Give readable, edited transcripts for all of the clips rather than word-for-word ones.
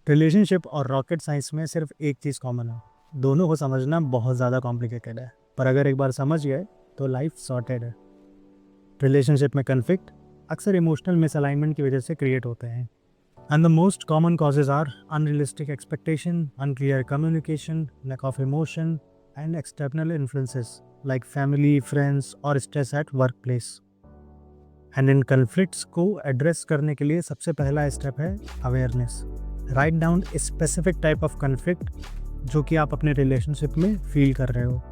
Relationship और rocket science में सिर्फ एक चीज़ कॉमन है, दोनों को समझना बहुत ज़्यादा कॉम्प्लिकेटेड है, पर अगर एक बार समझ गए तो लाइफ सॉर्टेड है। रिलेशनशिप में कन्फ्लिक्ट अक्सर इमोशनल मिसअलाइनमेंट की वजह से क्रिएट होते हैं, and the most common causes are unrealistic expectation, unclear communication, lack of emotion and external influences like family, friends और stress at work place. And इन कन्फ्लिक्ट्स को एड्रेस करने के लिए सबसे पहला स्टेप है awareness. Write down specific type of conflict जो कि आप अपने रिलेशनशिप में फील कर रहे हो।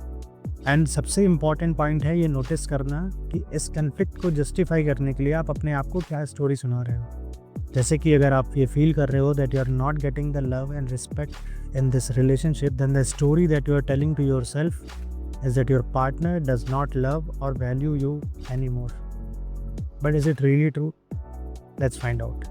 एंड सबसे इम्पॉर्टेंट पॉइंट है ये नोटिस करना कि इस कन्फ्लिक्ट को जस्टिफाई करने के लिए आप अपने आप को क्या स्टोरी सुना रहे हो। जैसे कि अगर आप ये फील कर रहे हो that you are not getting the love and respect in this relationship, then the story that you are telling to yourself is that your partner does not love or value you any more. But is it really true? Let's find out.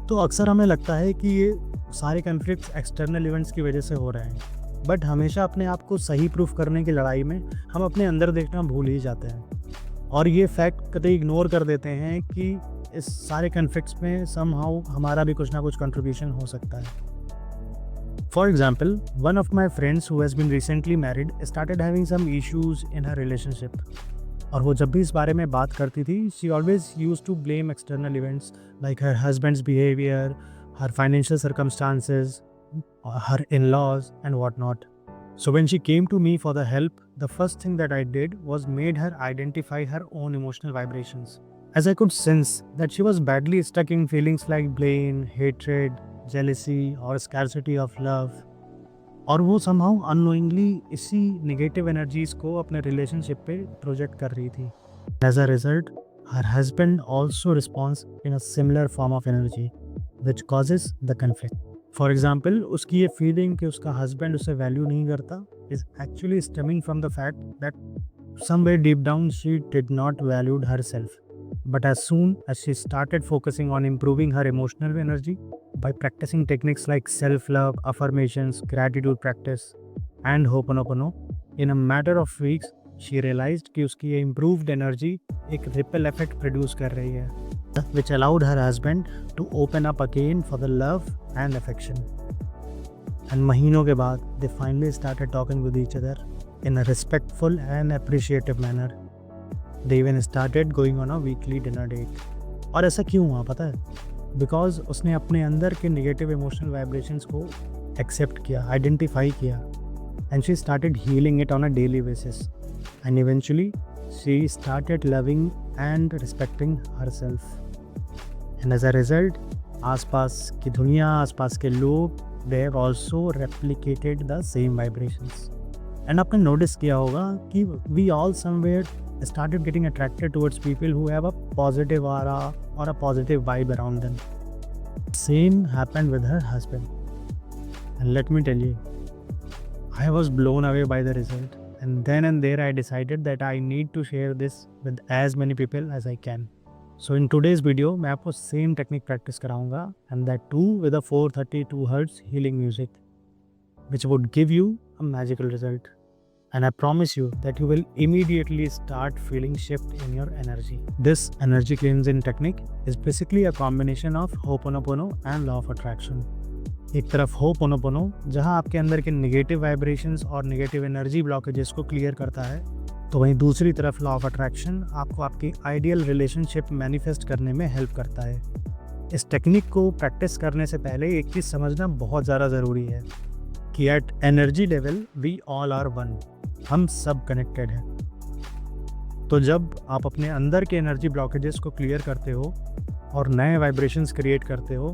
तो अक्सर हमें लगता है कि ये सारे conflicts external events की वजह से हो रहे हैं, बट हमेशा अपने आप को सही प्रूफ करने की लड़ाई में हम अपने अंदर देखना भूल ही जाते हैं और ये फैक्ट कतई इग्नोर कर देते हैं कि इस सारे कन्फ्लिक्ट्स में समहाउ हमारा भी कुछ ना कुछ कंट्रीब्यूशन हो सकता है। For example, one of my friends who has been recently married started having some issues in her relationship, और वो जब भी इस बारे में बात करती थी she always use to blame external events like her husband's behaviour, her financial circumstances, her in-laws and whatnot. So when she came to me for the help, the first thing that I did was made her identify her own emotional vibrations, as I could sense that she was badly stuck in feelings like blame, hatred, jealousy or scarcity of love. और वो somehow unknowingly इसी negative energies को अपने relationship पे project कर रही थी. As a result, her husband also responds in a similar form of energy, which causes the conflict. For example, उसकी ये फीलिंग कि उसका हस्बैंड उसे वैल्यू नहीं करता is actually stemming from the fact that somewhere deep down she did not valued herself, but as soon as she started focusing on improving her emotional energy by practising techniques like self love, affirmations, gratitude practice and ho'oponopono, in a matter of weeks she realised कि उसकी ये improved energy एक ripple effect produce कर रही है, which allowed her husband to open up again for the love and affection. And महीनों के बाद they finally started talking with each other in a respectful and appreciative manner. They even started going on a weekly dinner date. और ऐसा क्यों हुआ पता है? Because उसने अपने अंदर के negative emotional vibrations को accept किया, identify किया, and she started healing it on a daily basis. And eventually she started loving and respecting herself. And as a result, आसपास की दुनिया, आसपास के लोग, they have also replicated the same vibrations. And आपने notice किया होगा कि we all somewhere started getting attracted towards people who have a positive aura or a positive vibe around them. Same happened with her husband. And let me tell you, I was blown away by the result. And then and there I decided that I need to share this with as many people as I can. So in today's video मैं आपको same technique practice कराऊंगा, and that too with a 432 Hz healing music, which would give you a magical result. And I promise you that you will immediately start feeling shift in your energy. This energy cleansing technique is basically a combination of Ho'oponopono and law of attraction. एक तरफ Ho'oponopono जहाँ आपके अंदर के negative vibrations और negative energy blockages को clear करता है, तो वहीं दूसरी तरफ लॉ ऑफ अट्रैक्शन आपको आपकी आइडियल रिलेशनशिप मैनिफेस्ट करने में हेल्प करता है। इस टेक्निक को प्रैक्टिस करने से पहले एक चीज़ समझना बहुत ज़्यादा ज़रूरी है कि at energy level we all are one, हम सब कनेक्टेड हैं। तो जब आप अपने अंदर के एनर्जी ब्लॉकेजेस को क्लियर करते हो और नए वाइब्रेशंस क्रिएट करते हो,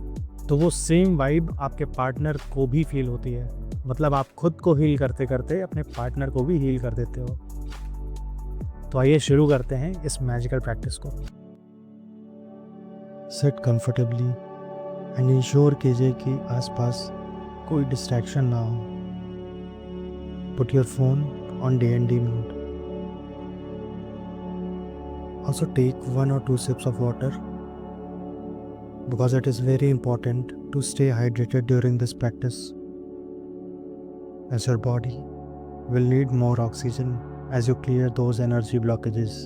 तो वो सेम वाइब आपके पार्टनर को भी फील होती है। मतलब आप खुद को हील करते करते अपने पार्टनर को भी हील कर देते हो। तो आइए शुरू करते हैं इस मैजिकल प्रैक्टिस को। सिट कंफर्टेबली एंड इंश्योर कीजिए कि आसपास कोई डिस्ट्रैक्शन ना हो। Put your phone on DND mode. Also take 1 or 2 sips of water because it is very important to stay hydrated during this practice, as your body will need more oxygen as you clear those energy blockages.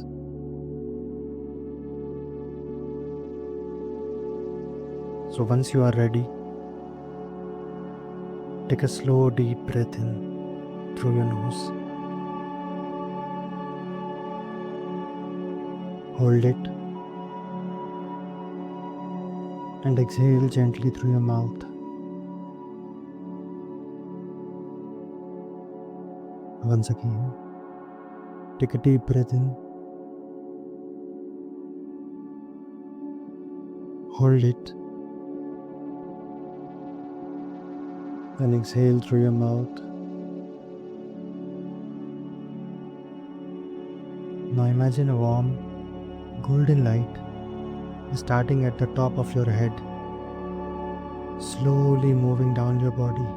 So once you are ready, Take a slow, deep breath in through your nose. Hold it and exhale gently through your mouth. Once again, take a deep breath in. Hold it and exhale through your mouth. Now imagine a warm golden light starting at the top of your head, slowly moving down your body.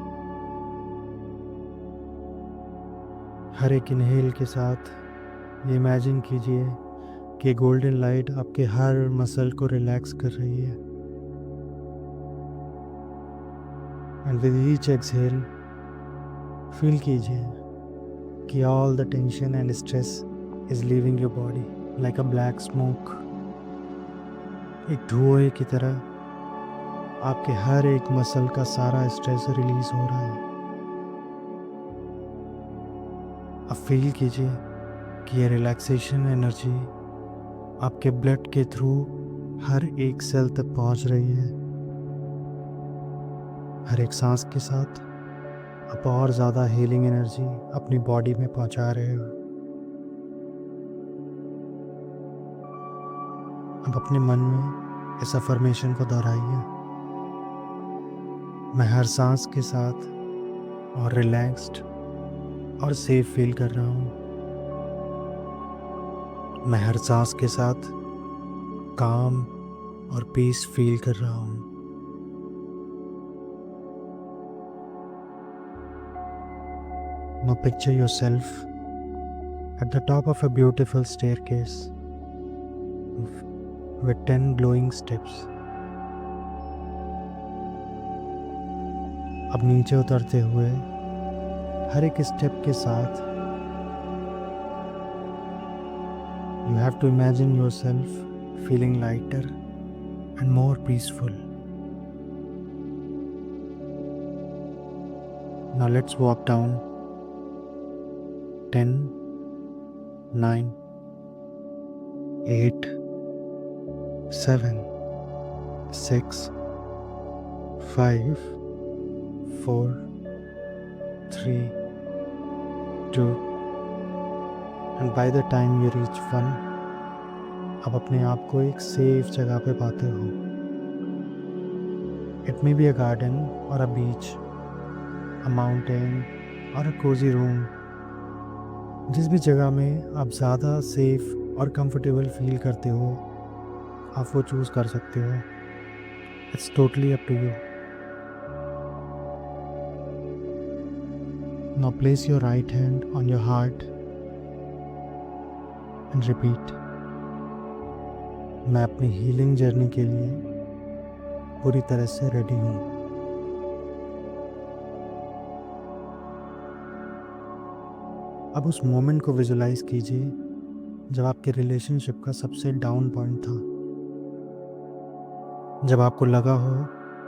हर एक inhale के साथ ये imagine कीजिए कि golden light आपके हर muscle को relax कर रही है. And with each exhale feel कीजिए कि all the tension and stress is leaving your body like a black smoke. एक धुएं की तरह आपके हर एक मसल का सारा स्ट्रेस रिलीज हो रहा है. अब फील कीजिए कि ये रिलैक्सेशन एनर्जी आपके ब्लड के थ्रू हर एक सेल तक पहुंच रही है. हर एक सांस के साथ आप और ज़्यादा हीलिंग एनर्जी अपनी बॉडी में पहुंचा रहे हो. अब अपने मन में इस अफर्मेशन को दोहराइए. मैं हर सांस के साथ और रिलैक्स्ड और सेफ फील कर रहा हूँ. मैं हर सांस के साथ काम और पीस फील कर रहा हूँ. Now picture yourself at the top of a beautiful staircase with 10 glowing steps. अब नीचे उतरते हुए हर एक स्टेप के साथ you have to imagine yourself feeling lighter and more peaceful. Now let's walk down 10, 9, 8, 7, 6, 5, 4, 3, 2, and by the time you reach 1, आप अपने आप को एक सेफ जगह पे पाते हो. It may be a garden or a beach, a mountain or a cozy room. जिस भी जगह में आप ज़्यादा सेफ और कंफर्टेबल फील करते हो आप वो चूज़ कर सकते हो. It's totally up to you. Now place your right hand on your heart and repeat. मैं अपनी हीलिंग जर्नी के लिए पूरी तरह से रेडी हूँ. अब उस मोमेंट को विजुलाइज कीजिए जब आपके रिलेशनशिप का सबसे डाउन पॉइंट था. जब आपको लगा हो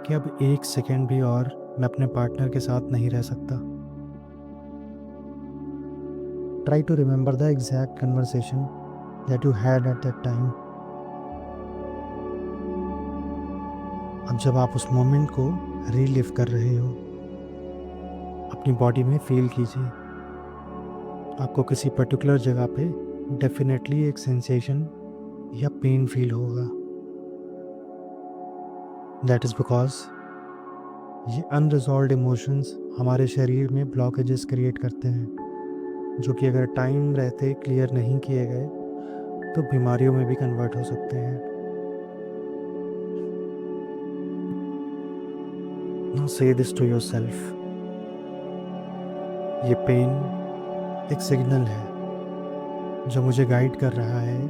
कि अब एक सेकेंड भी और मैं अपने पार्टनर के साथ नहीं रह सकता. Try to remember the exact conversation that you had at that time. अब जब आप उस मोमेंट को रीलिव कर रहे हो अपनी बॉडी में फील कीजिए. आपको किसी पर्टिकुलर जगह पे डेफिनेटली एक सेंसेशन या पेन फील होगा. दैट इज़ बिकॉज ये अनरिजॉल्व्ड इमोशंस हमारे शरीर में ब्लॉकेजेस क्रिएट करते हैं जो कि अगर टाइम रहते क्लियर नहीं किए गए तो बीमारियों में भी कन्वर्ट हो सकते हैं. Now say this to yourself. ये पेन एक सिग्नल है जो मुझे गाइड कर रहा है.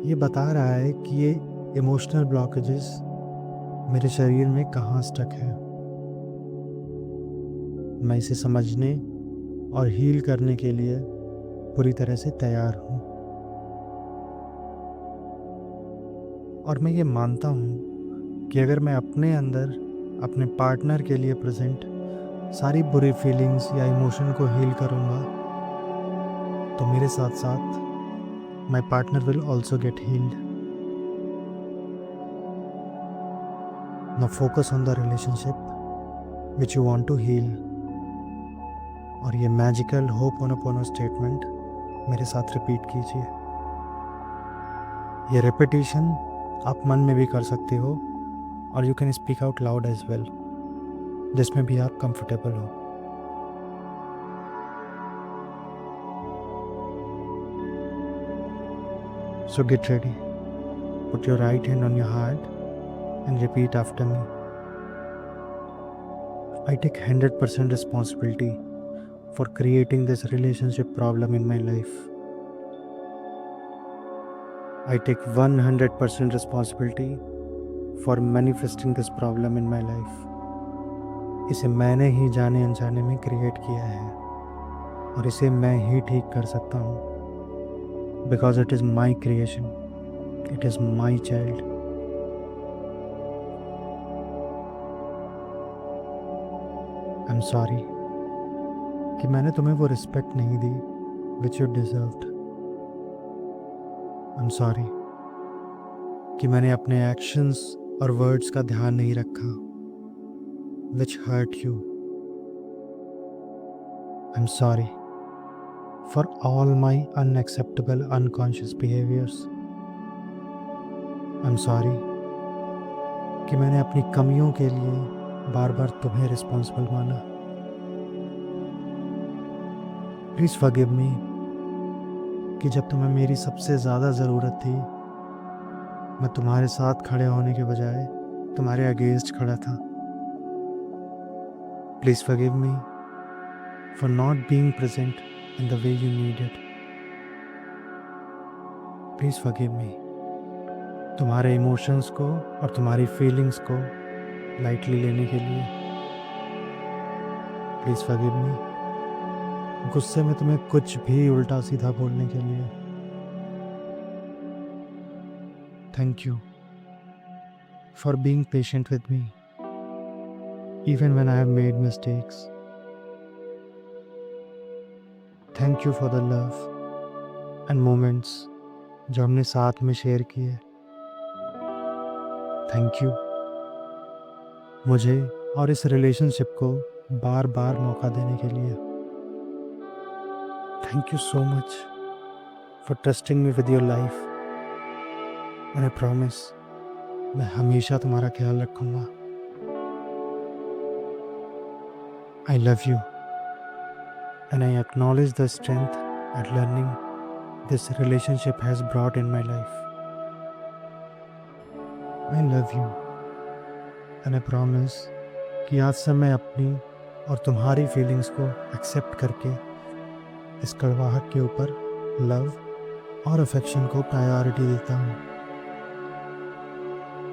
ये बता रहा है कि ये इमोशनल ब्लॉकेजेस मेरे शरीर में कहाँ स्टक है. मैं इसे समझने और हील करने के लिए पूरी तरह से तैयार हूँ. और मैं ये मानता हूँ कि अगर मैं अपने अंदर अपने पार्टनर के लिए प्रेजेंट सारी बुरी फीलिंग्स या इमोशन को हील करूँगा, तो मेरे साथ साथ my partner will also get healed. Now focus on the relationship which you want to heal. और ये मैजिकल होपोनोपोनो स्टेटमेंट मेरे साथ रिपीट कीजिए। ये रेपिटेशन आप मन में भी कर सकते हो और you can speak out loud as well, जिसमें भी आप कंफर्टेबल हो। So get ready, put your right hand on your heart and repeat after me. I take 100% responsibility for creating this relationship problem in my life. I take 100% responsibility for manifesting this problem in my life. इसे मैंने ही जाने अनजाने में create किया है और इसे मैं ही ठीक कर सकता हूँ, because it is my creation, it is my child. I'm sorry कि मैंने तुम्हें वो रिस्पेक्ट नहीं दी which you deserved. I'm sorry कि मैंने अपने एक्शंस और वर्ड्स का ध्यान नहीं रखा which hurt you. I'm sorry for all my unacceptable unconscious behaviors. I'm sorry कि मैंने अपनी कमियों के लिए बार बार तुम्हें रिस्पॉन्सिबल माना। प्लीज़ फॉरगिव मी कि जब तुम्हें मेरी सबसे ज़्यादा ज़रूरत थी, मैं तुम्हारे साथ खड़े होने के बजाय तुम्हारे अगेंस्ट खड़ा था। Please forgive me for not being present in the way you needed. Please forgive me तुम्हारे इमोशंस को और तुम्हारी फीलिंग्स को लाइटली लेने के लिए। प्लीज़ फॉरगिव मी गुस्से में तुम्हें कुछ भी उल्टा सीधा बोलने के लिए। Thank you for being patient with me even when I have made mistakes. Thank you for the love and moments जो हमने साथ में शेयर किए। थैंक यू मुझे और इस रिलेशनशिप को बार बार मौका देने के लिए। Thank you so much for trusting me with your life. And I promise मैं हमेशा तुम्हारा ख्याल रखूँगा। I love you and I acknowledge the strength and learning this relationship has brought in my life. I love you and I promise कि आज से मैं अपनी और तुम्हारी फीलिंग्स को एक्सेप्ट करके इस कड़वाहट के ऊपर लव और अफेक्शन को प्रायोरिटी देता हूँ।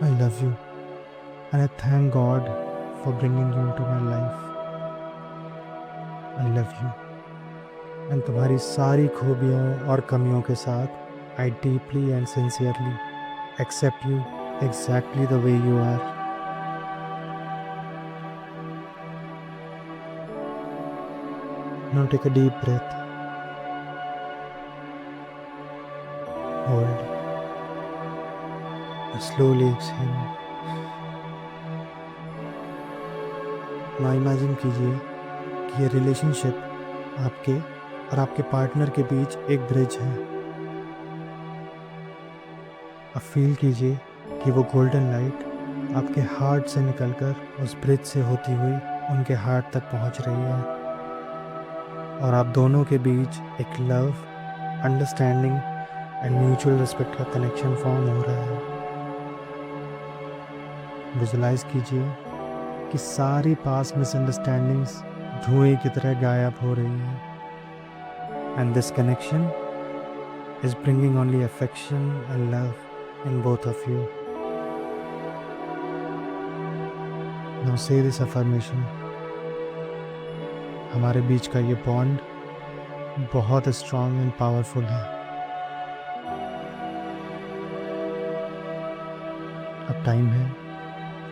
I love you and I thank God for bringing you into my life. I love you and तुम्हारी सारी खूबियों और कमियों के साथ I deeply and sincerely accept you exactly the way you are. Now take a deep breath. Hold and slowly exhale. Now imagine कीजिए कि ये रिलेशनशिप आपके और आपके पार्टनर के बीच एक ब्रिज है। अब फील कीजिए कि वो गोल्डन लाइट आपके हार्ट से निकलकर उस ब्रिज से होती हुई उनके हार्ट तक पहुंच रही है और आप दोनों के बीच एक love, understanding and mutual respect का कनेक्शन फॉर्म हो रहा है। विजुलाइज कीजिए कि सारी पास्ट मिसअंडरस्टैंडिंग्स धुएं की तरह गायब हो रही हैं and this connection is bringing only affection and love in both of you. Now से दिस अफर्मेशन। हमारे बीच का ये बॉन्ड बहुत स्ट्रॉन्ग एंड पावरफुल है। अब टाइम है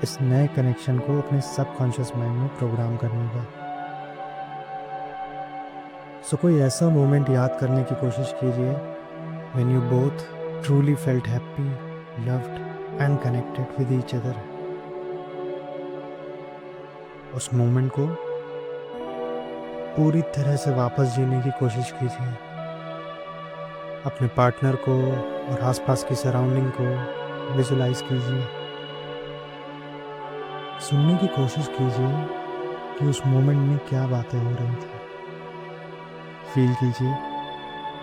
इस नए कनेक्शन को अपने सबकॉन्शियस माइंड में प्रोग्राम करने का। सो कोई ऐसा मोमेंट याद करने की कोशिश कीजिए when you both truly felt happy, loved and connected with each other. उस मोमेंट को पूरी तरह से वापस जीने की कोशिश कीजिए। अपने पार्टनर को और आसपास की सराउंडिंग को विजुलाइज कीजिए। सुनने की कोशिश कीजिए कि उस मोमेंट में क्या बातें हो रही थी। फील कीजिए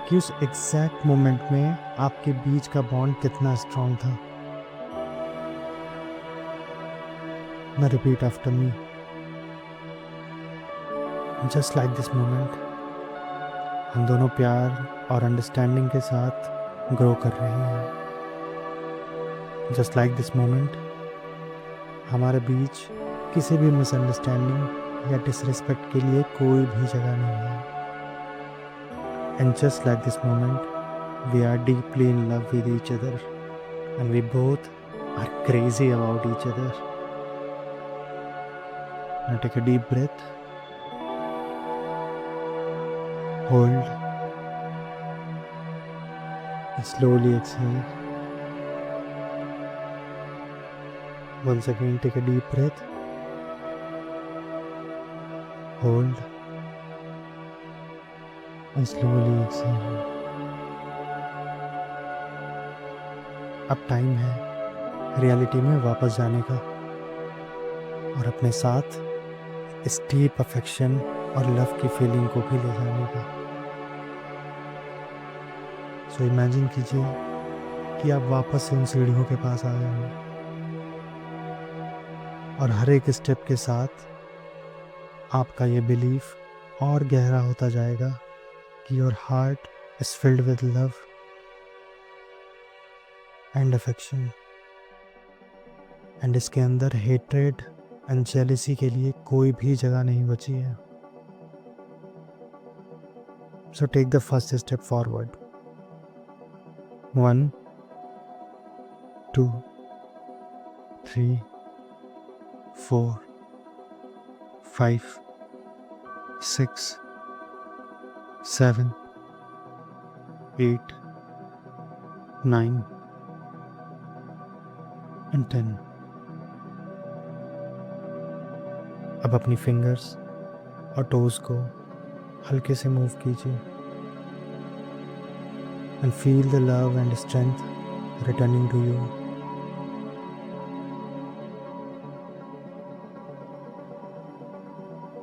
कि उस एग्जैक्ट मोमेंट में आपके बीच का बॉन्ड कितना स्ट्रांग था। ना repeat after me. Just like this moment हम दोनों प्यार और अंडरस्टैंडिंग के साथ ग्रो कर रहे हैं। जस्ट लाइक दिस मोमेंट हमारे बीच किसी भी मिसअंडरस्टैंडिंग या डिसरिस्पेक्ट के लिए कोई भी जगह नहीं है। And just like this moment we are deeply in love with each other and we both are crazy about each other. Now take a deep breath, hold and slowly exhale. Once again, take a deep breath, hold and slowly exhale. अब time है reality में वापस जाने का और अपने साथ इस डीप अफेक्शन और लव की फीलिंग को भी ले जाने का। सो इमेजिन कीजिए कि आप वापस से उन सीढ़ियों के पास आ गए हैं और हर एक स्टेप के साथ आपका ये बिलीफ और गहरा होता जाएगा कि your heart is filled with love and affection and इसके अंदर हेट्रेड एंड जेलसी के लिए कोई भी जगह नहीं बची है। So take the first step forward. 1 2 3 4 5 6 7 8 9 and 10। अब अपनी फिंगर्स और टोज को हल्के से मूव कीजिए and feel the love and strength returning to you.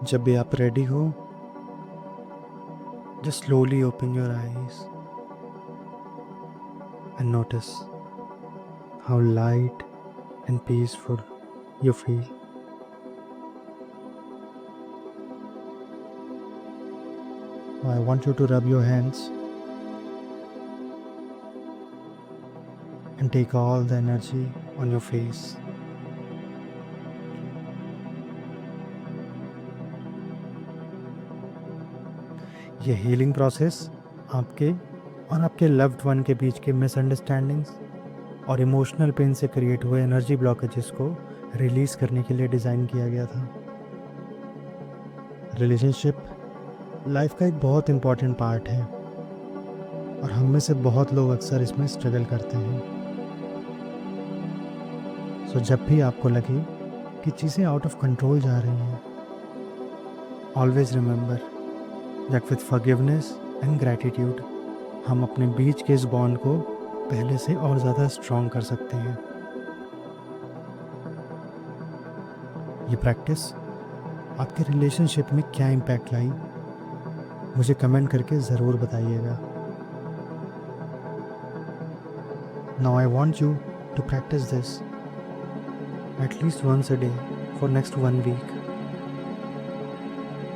जब भी आप रेडी हो, just slowly open your eyes and notice how light and peaceful you feel. I want you to rub your hands and take all the energy on your face. ये healing process आपके और आपके loved one के बीच के misunderstandings और emotional pain से create हुए energy blockages को रिलीज करने के लिए डिज़ाइन किया गया था। रिलेशनशिप लाइफ का एक बहुत इम्पॉर्टेंट पार्ट है और हम में से बहुत लोग अक्सर इसमें स्ट्रगल करते हैं। सो जब भी आपको लगे कि चीज़ें आउट ऑफ कंट्रोल जा रही हैं, always remember that with forgiveness and gratitude हम अपने बीच के इस बॉन्ड को पहले से और ज़्यादा स्ट्रॉन्ग कर सकते हैं। ये प्रैक्टिस आपके रिलेशनशिप में क्या इम्पैक्ट लाई, मुझे कमेंट करके ज़रूर बताइएगा। Now I want you to practise this at least once a day for next 1 week,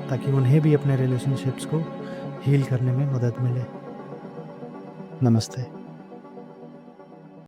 ताकि उन्हें भी अपने रिलेशनशिप्स को हील करने में मदद मिले। नमस्ते।